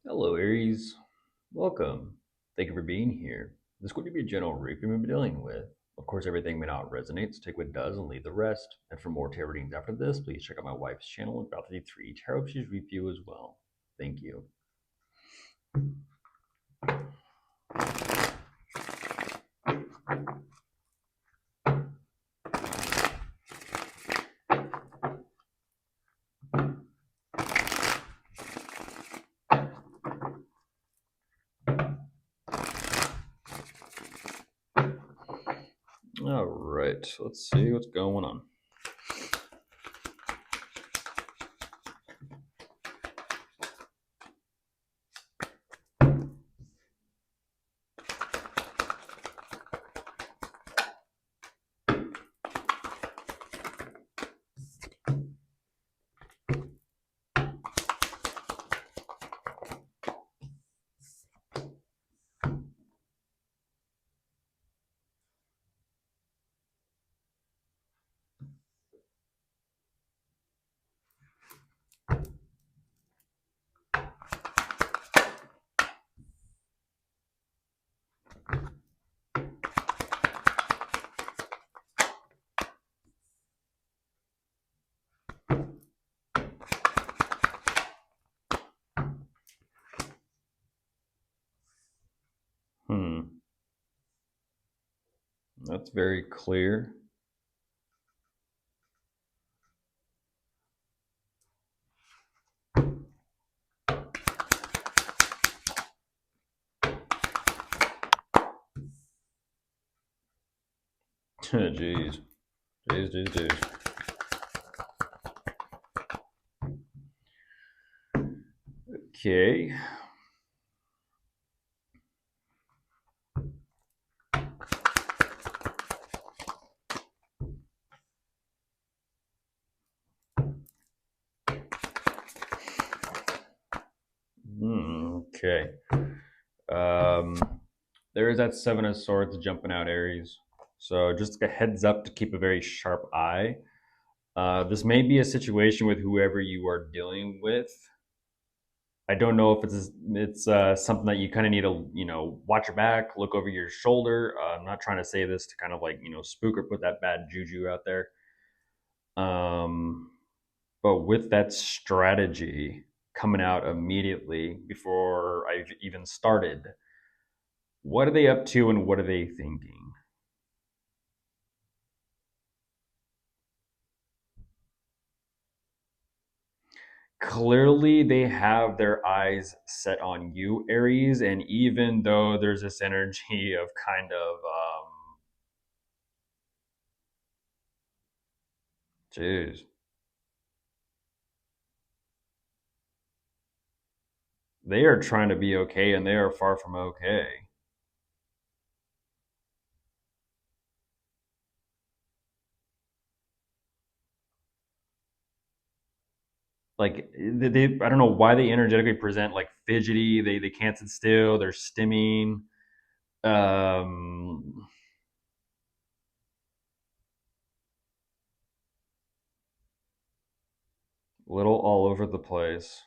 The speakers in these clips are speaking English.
Hello, Aries. Welcome. Thank you for being here. This is going to be a general review we've been dealing with. Of course, everything may not resonate, so take what does and leave the rest. And for more tarot readings after this, please check out my wife's channel and about the tarot she's review as well. Thank you. All right, let's see what's going on. That's very clear. Jeez. Jeez. Okay. Okay. There is that Seven of Swords jumping out, Aries. So just a heads up to keep a very sharp eye. This may be a situation with whoever you are dealing with. I don't know if it's something that you kind of need to watch your back, look over your shoulder. I'm not trying to say this to kind of like spook or put that bad juju out there. Um, but with that strategy coming out immediately before I've even started, what are they up to and what are they thinking? Clearly they have their eyes set on you, Aries, and even though there's this energy of kind of jeez, they are trying to be okay and they are far from okay. Like they I don't know why they energetically present like fidgety, they can't sit still, they're stimming. Um little all over the place.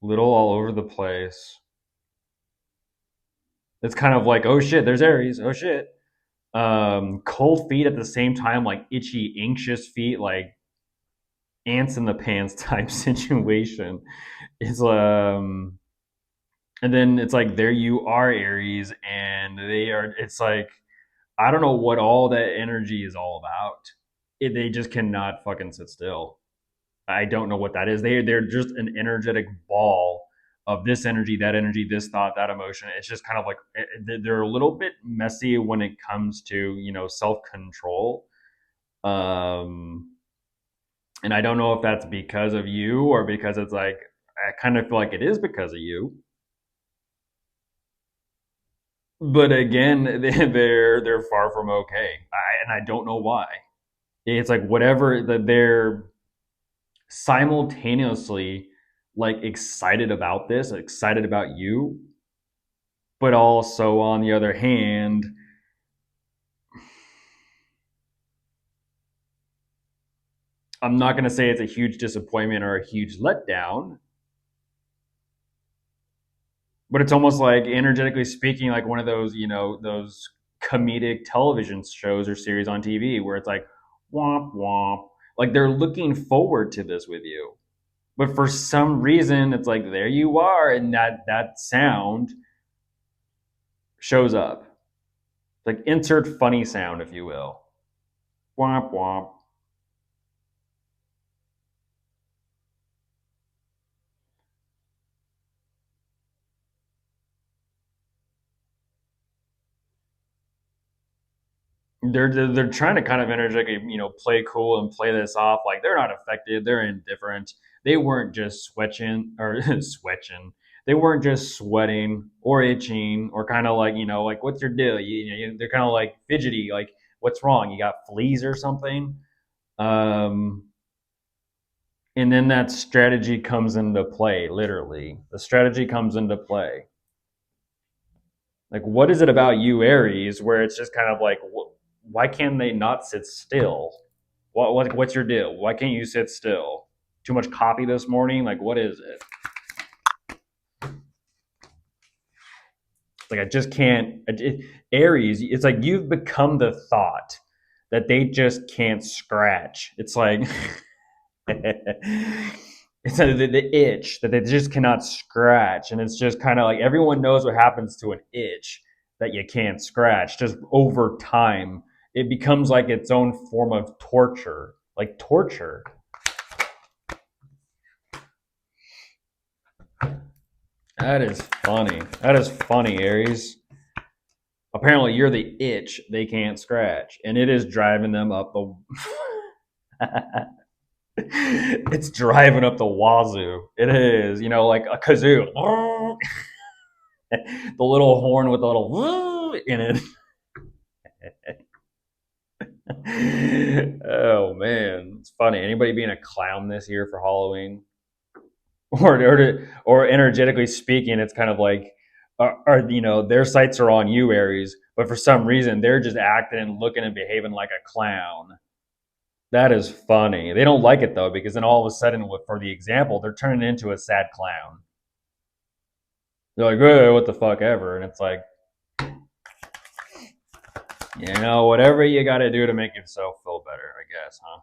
Little all over the place. It's kind of like, oh shit, there's Aries. Oh shit. Cold feet at the same time, like itchy, anxious feet, like ants in the pants type situation. It's and then it's like there you are, Aries, and they are. It's like I don't know what all that energy is all about. They just cannot fucking sit still. I don't know what that is. They're just an energetic ball of this energy, this thought, that emotion. It's just kind of like they're a little bit messy when it comes to self control. Um, and I don't know if that's because of you or because it's like I kind of feel like it is because of you. But again, they're far from okay, and I don't know why. It's like whatever that they're simultaneously like excited about this, excited about you, but also on the other hand, I'm not going to say it's a huge disappointment or a huge letdown, but it's almost like, energetically speaking, like one of those, those comedic television shows or series on TV where it's like womp womp, like they're looking forward to this with you, but for some reason it's like there you are, and that sound shows up. Like, insert funny sound, if you will. Womp womp. They're trying to kind of energetically, play cool and play this off like they're not affected, they're indifferent. They weren't just sweating or sweating. They weren't just sweating or itching or kind of like, like, what's your deal? They're kind of like fidgety, like, what's wrong? You got fleas or something? Um, and then that strategy comes into play. Literally, the strategy comes into play. Like, what is it about you, Aries, where it's just kind of like, why can't they not sit still? What's your deal? Why can't you sit still? Too much coffee this morning? Like, what is it? It's like, I just can't. Aries, it's like you've become the thought that they just can't scratch. It's like it's the itch that they just cannot scratch, and it's just kind of like everyone knows what happens to an itch that you can't scratch. Just over time, it becomes like its own form of torture, like torture. That is funny. That is funny, Aries. Apparently, you're the itch they can't scratch, and it is driving them up the. It's driving up the wazoo. It is, like a kazoo. The little horn with the little in it. Oh man, it's funny. Anybody being a clown this year for Halloween, or energetically speaking, it's kind of like, their sights are on you, Aries, but for some reason they're just acting and looking and behaving like a clown. That is funny. They don't like it though, because then all of a sudden, for the example, they're turning into a sad clown. They're like, oh, what the fuck ever, and it's like, whatever you got to do to make yourself feel better, I guess, huh?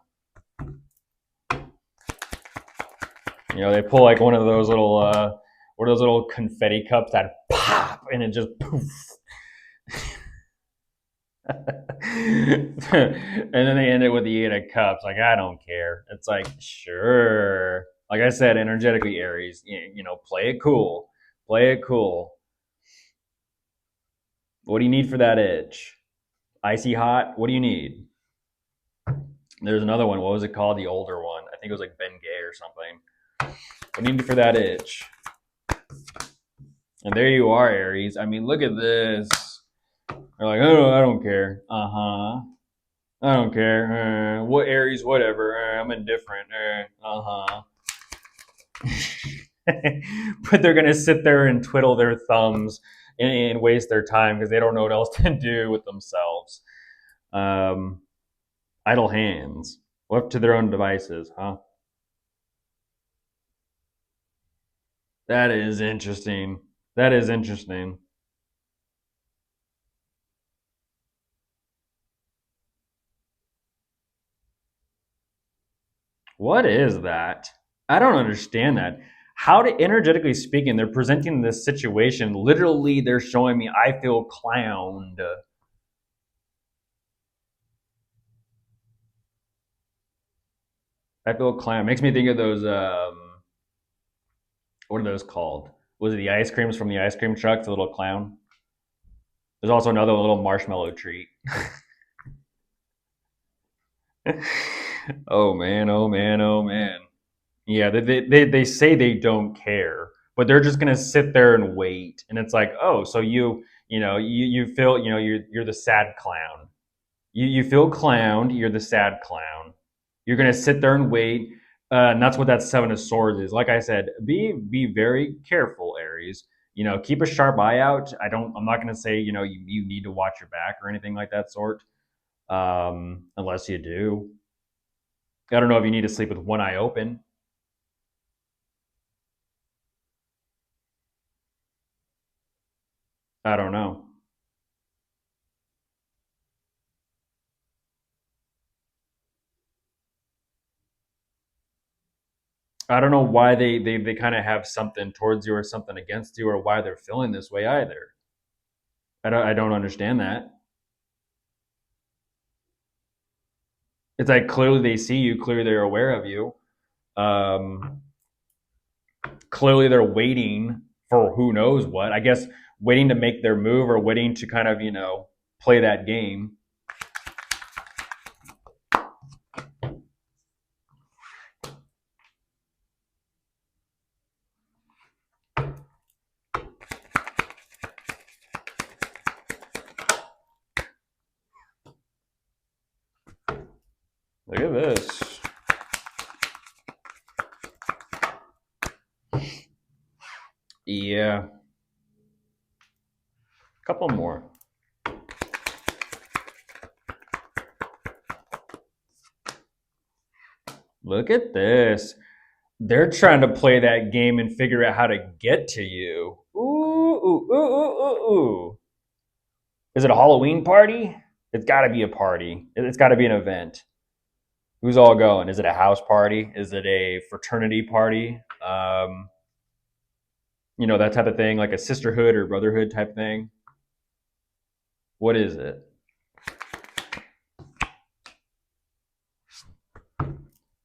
They pull like one of those little confetti cups that pop and it just poof. And then they end it with the 8 of cups. Like, I don't care. It's like, sure. Like I said, energetically, Aries, play it cool. Play it cool. What do you need for that itch? Icy hot? What do you need? There's another one. What was it called? The older one. I think it was like Ben Gay or something. What do you need for that itch? And there you are, Aries. I mean, look at this. They're like, oh, I don't care. Uh-huh. I don't care. What, Aries, whatever. I'm indifferent. Uh-huh. But they're going to sit there and twiddle their thumbs and waste their time because they don't know what else to do with themselves. Um, Idle hands. Left to their own devices, huh? That is interesting. That is interesting. What is that? I don't understand that. How to, energetically speaking, they're presenting this situation. Literally, they're showing me I feel clowned. I feel clown. Makes me think of those. What are those called? Was it the ice creams from the ice cream truck? The little clown. There's also another little marshmallow treat. Oh man! Oh man! Oh man! Yeah, they say they don't care, but they're just gonna sit there and wait. And it's like, oh, so you feel, you're the sad clown. You feel clowned. You're the sad clown. You're gonna sit there and wait. And that's what that 7 of Swords is. Like I said, be very careful, Aries. Keep a sharp eye out. I'm not gonna say you need to watch your back or anything like that sort. Unless you do. I don't know if you need to sleep with one eye open. I don't know. I don't know why they kind of have something towards you or something against you or why they're feeling this way either. I don't understand that. It's like clearly they see you, clearly they're aware of you. Um, Clearly they're waiting for who knows what. I guess waiting to make their move or waiting to kind of play that game. Look at this. Yeah, a couple more. Look at this. They're trying to play that game and figure out how to get to you. Ooh, ooh, ooh, ooh, ooh, ooh. Is it a Halloween party? It's got to be a party. It's got to be an event. Who's all going? Is it a house party? Is it a fraternity party? That type of thing, like a sisterhood or brotherhood type thing. What is it?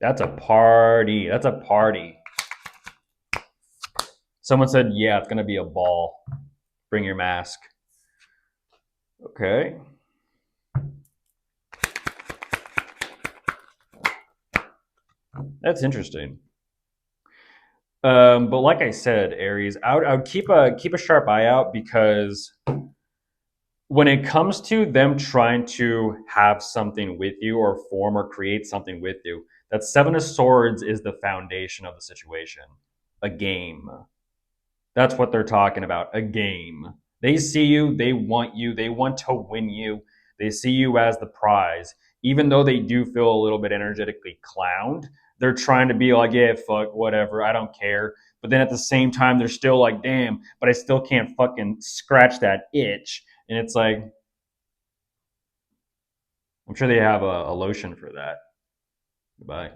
That's a party. That's a party. Someone said, yeah, it's going to be a ball. Bring your mask. Okay. That's interesting. But like I said, Aries, I would keep a sharp eye out because when it comes to them trying to have something with you or form or create something with you, that Seven of Swords is the foundation of the situation. A game. That's what they're talking about. A game. They see you, they want to win you, they see you as the prize. Even though they do feel a little bit energetically clowned, they're trying to be like, yeah, fuck, whatever, I don't care. But then at the same time, they're still like, damn, but I still can't fucking scratch that itch. And it's like, I'm sure they have a lotion for that. Goodbye.